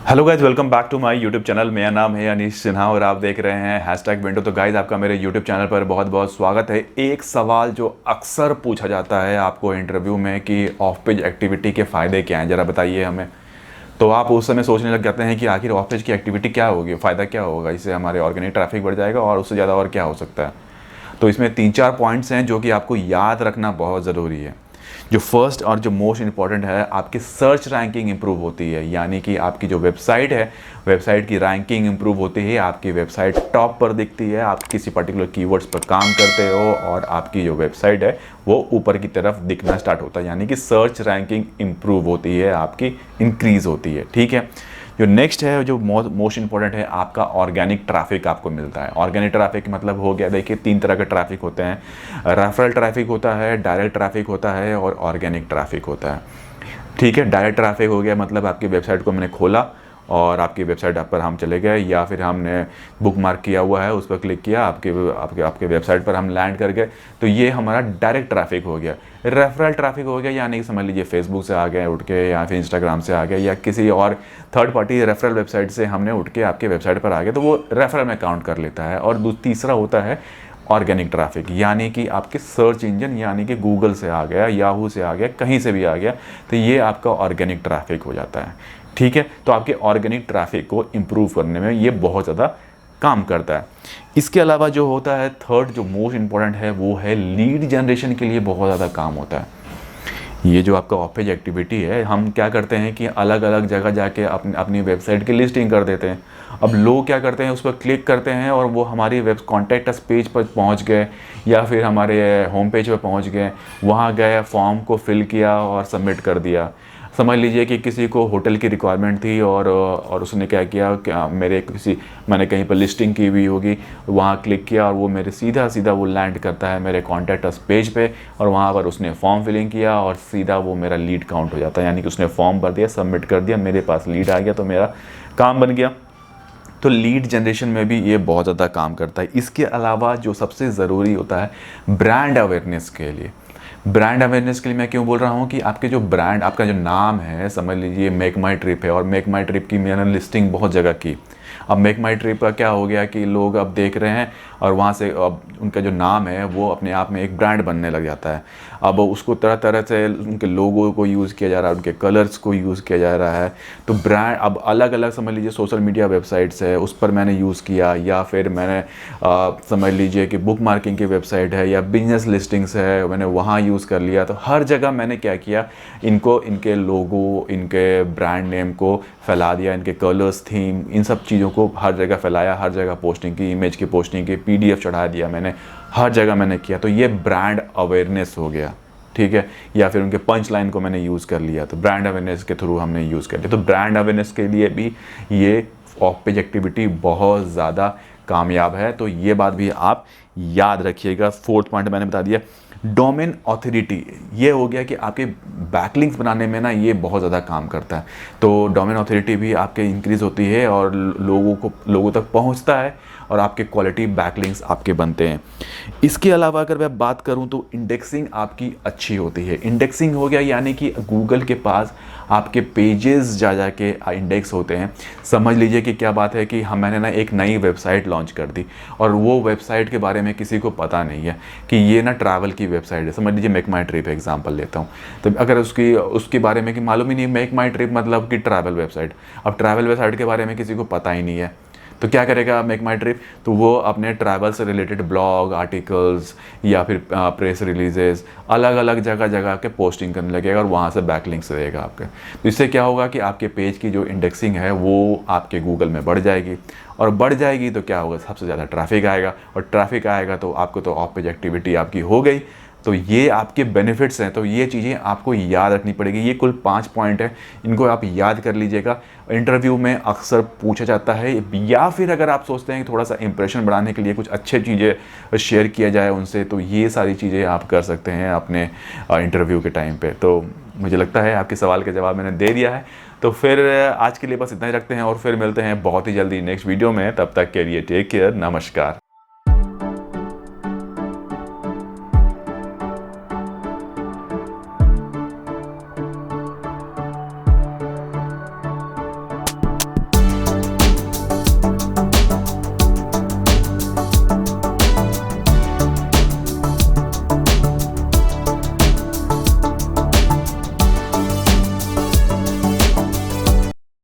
Hello guys, welcome back to my YouTube channel. मेरा नाम है अनीश सिन्हा और आप देख रहे हैं हैशटैग विंडो। तो गाइज, आपका मेरे यूट्यूब चैनल पर बहुत बहुत स्वागत है। एक सवाल जो अक्सर पूछा जाता है आपको इंटरव्यू में कि ऑफ पेज एक्टिविटी के फ़ायदे क्या हैं, ज़रा बताइए हमें। तो आप उस समय सोचने लग जाते हैं कि आखिर ऑफ पेज की एक्टिविटी क्या होगी, फ़ायदा क्या होगा, इससे हमारे ऑर्गेनिक ट्रैफिक बढ़ जाएगा और उससे ज़्यादा और क्या हो सकता है। तो इसमें 3-4 पॉइंट्स हैं जो कि आपको याद रखना बहुत ज़रूरी है। जो फर्स्ट और जो मोस्ट इम्पॉर्टेंट है, आपकी सर्च रैंकिंग इंप्रूव होती है, यानी कि आपकी जो वेबसाइट है, वेबसाइट की रैंकिंग इंप्रूव होती है, आपकी वेबसाइट टॉप पर दिखती है। आप किसी पर्टिकुलर कीवर्ड्स पर काम करते हो और आपकी जो वेबसाइट है वो ऊपर की तरफ दिखना स्टार्ट होता है, यानी कि सर्च रैंकिंग इंप्रूव होती है, आपकी इंक्रीज़ होती है। ठीक है। जो नेक्स्ट है, जो मोस्ट इंपॉर्टेंट है, आपका ऑर्गेनिक ट्रैफिक आपको मिलता है। ऑर्गेनिक ट्रैफिक मतलब हो गया, देखिए 3 तरह के ट्रैफिक होते हैं। रेफरल ट्रैफिक होता है, डायरेक्ट ट्रैफिक होता है और ऑर्गेनिक ट्रैफिक होता है। ठीक है। डायरेक्ट ट्रैफिक हो गया मतलब आपकी वेबसाइट को मैंने खोला और आपकी वेबसाइट पर हम चले गए, या फिर हमने बुक मार्क किया हुआ है उस पर क्लिक किया, आपके वेबसाइट पर हम लैंड कर गए, तो ये हमारा डायरेक्ट ट्रैफिक हो गया। रेफरल ट्रैफिक हो गया, यानी कि समझ लीजिए फेसबुक से आ गए उठ के, या फिर इंस्टाग्राम से आ गए, या किसी और थर्ड पार्टी रेफरल वेबसाइट से हमने उठ के आपके वेबसाइट पर आ गए, तो वो रेफरल में काउंट कर लेता है। और तीसरा होता है ऑर्गेनिक ट्रैफिक, यानी कि आपके सर्च इंजन, यानी कि गूगल से आ गया, याहू से आ गया, कहीं से भी आ गया, तो ये आपका ऑर्गेनिक ट्रैफिक हो जाता है। ठीक है। तो आपके ऑर्गेनिक ट्रैफिक को इम्प्रूव करने में ये बहुत ज़्यादा काम करता है। इसके अलावा जो होता है थर्ड, जो मोस्ट इम्पॉर्टेंट है, वो है लीड जनरेशन के लिए बहुत ज़्यादा काम होता है। ये जो आपका ऑफ पेज एक्टिविटी है, हम क्या करते हैं कि अलग अलग जगह जाके अपनी वेबसाइट की लिस्टिंग कर देते हैं। अब लोग क्या करते हैं, उस पर क्लिक करते हैं और वो हमारी वेब कॉन्टैक्ट अस पेज पर पहुंच गए, या फिर हमारे होम पेज पर पहुंच गए, वहाँ गए, फॉर्म को फिल किया और सबमिट कर दिया। समझ लीजिए कि किसी को होटल की रिक्वायरमेंट थी और उसने क्या किया कि मैंने कहीं पर लिस्टिंग की हुई होगी, वहाँ क्लिक किया और वो मेरे सीधा सीधा वो लैंड करता है मेरे कॉन्टैक्ट अस पेज पे, और वहाँ पर उसने फॉर्म फिलिंग किया और सीधा वो मेरा लीड काउंट हो जाता है, यानी कि उसने फॉर्म भर दिया, सबमिट कर दिया, मेरे पास लीड आ गया, तो मेरा काम बन गया। तो लीड जनरेशन में भी ये बहुत ज़्यादा काम करता है। इसके अलावा जो सबसे ज़रूरी होता है ब्रांड अवेयरनेस के लिए, ब्रांड अवेयरनेस के लिए मैं क्यों बोल रहा हूँ कि आपके जो ब्रांड, आपका जो नाम है, समझ लीजिए मेक माई ट्रिप है, और मेक माई ट्रिप की मैंने लिस्टिंग बहुत जगह की। अब मेक माई ट्रिप का क्या हो गया कि लोग अब देख रहे हैं और वहाँ से अब उनका जो नाम है वो अपने आप में एक ब्रांड बनने लग जाता है। अब उसको तरह तरह से उनके लोगो को यूज़ किया जा रहा है, उनके कलर्स को यूज़ किया जा रहा है। तो ब्रांड अब अलग अलग, समझ लीजिए सोशल मीडिया वेबसाइट्स है उस पर मैंने यूज़ किया, या फिर मैंने समझ लीजिए कि बुक मार्किंग की वेबसाइट है या बिजनेस लिस्टिंग्स है, मैंने वहाँ यूज़ कर लिया। तो हर जगह मैंने क्या किया, इनके लोगो, इनके ब्रांड नेम को फैला दिया, इनके कलर्स, थीम, इन सब चीज़ों को हर जगह फैलाया, हर जगह पोस्टिंग की, इमेज की पोस्टिंग की, PDF चढ़ा दिया मैंने, हर जगह मैंने किया। तो ये ब्रांड अवेयरनेस हो गया। ठीक है। या फिर उनके पंच लाइन को मैंने यूज़ कर लिया, तो ब्रांड अवेयरनेस के थ्रू हमने यूज़ कर लिया। तो ब्रांड अवेयरनेस के लिए भी ये ऑफ पेज एक्टिविटी बहुत ज़्यादा कामयाब है। तो ये बात भी आप याद रखिएगा। फोर्थ पॉइंट मैंने बता दिया, डोमेन ऑथोरिटी। ये हो गया कि आपके बैकलिंक्स बनाने में ना ये बहुत ज़्यादा काम करता है। तो डोमेन ऑथोरिटी भी आपके इंक्रीज़ होती है और लोगों तक पहुंचता है, और आपके क्वालिटी बैकलिंक्स आपके बनते हैं। इसके अलावा अगर मैं बात करूं तो इंडेक्सिंग आपकी अच्छी होती है। इंडेक्सिंग हो गया यानी कि गूगल के पास आपके पेजेस जा के इंडेक्स होते हैं। समझ लीजिए कि क्या बात है कि मैंने ना एक नई वेबसाइट लॉन्च कर दी और वो वेबसाइट के बारे में किसी को पता नहीं है कि ये ना ट्रैवल की वेबसाइट है। समझ लीजिए मेक माई ट्रिप एग्जांपल लेता हूँ, तो अगर उसके बारे में कि मालूम ही नहीं, मेक माई ट्रिप मतलब कि ट्रैवल वेबसाइट, अब ट्रैवल वेबसाइट के बारे में किसी को पता ही नहीं है, तो क्या करेगा मेक माई ट्रिप, तो वो अपने ट्रैवल से रिलेटेड ब्लॉग, आर्टिकल्स या फिर प्रेस रिलीजेस अलग अलग जगह के पोस्टिंग करने लगेगा और वहाँ से बैकलिंक्स रहेगा आपके। तो इससे क्या होगा कि आपके पेज की जो इंडेक्सिंग है वो आपके गूगल में बढ़ जाएगी, और बढ़ जाएगी तो क्या होगा, सबसे ज़्यादा ट्रैफिक आएगा, और ट्रैफिक आएगा तो आपको तो ऑफ पेज एक्टिविटी आपकी हो गई। तो ये आपके बेनिफिट्स हैं। तो ये चीज़ें आपको याद रखनी पड़ेगी। ये कुल 5 पॉइंट है, इनको आप याद कर लीजिएगा। इंटरव्यू में अक्सर पूछा जाता है, या फिर अगर आप सोचते हैं कि थोड़ा सा इंप्रेशन बढ़ाने के लिए कुछ अच्छे चीज़ें शेयर किया जाए उनसे, तो ये सारी चीज़ें आप कर सकते हैं अपने इंटरव्यू के टाइम पे। तो मुझे लगता है आपके सवाल का जवाब मैंने दे दिया है। तो फिर आज के लिए बस इतना ही रखते हैं और फिर मिलते हैं बहुत ही जल्दी नेक्स्ट वीडियो में। तब तक के लिए टेक केयर, नमस्कार।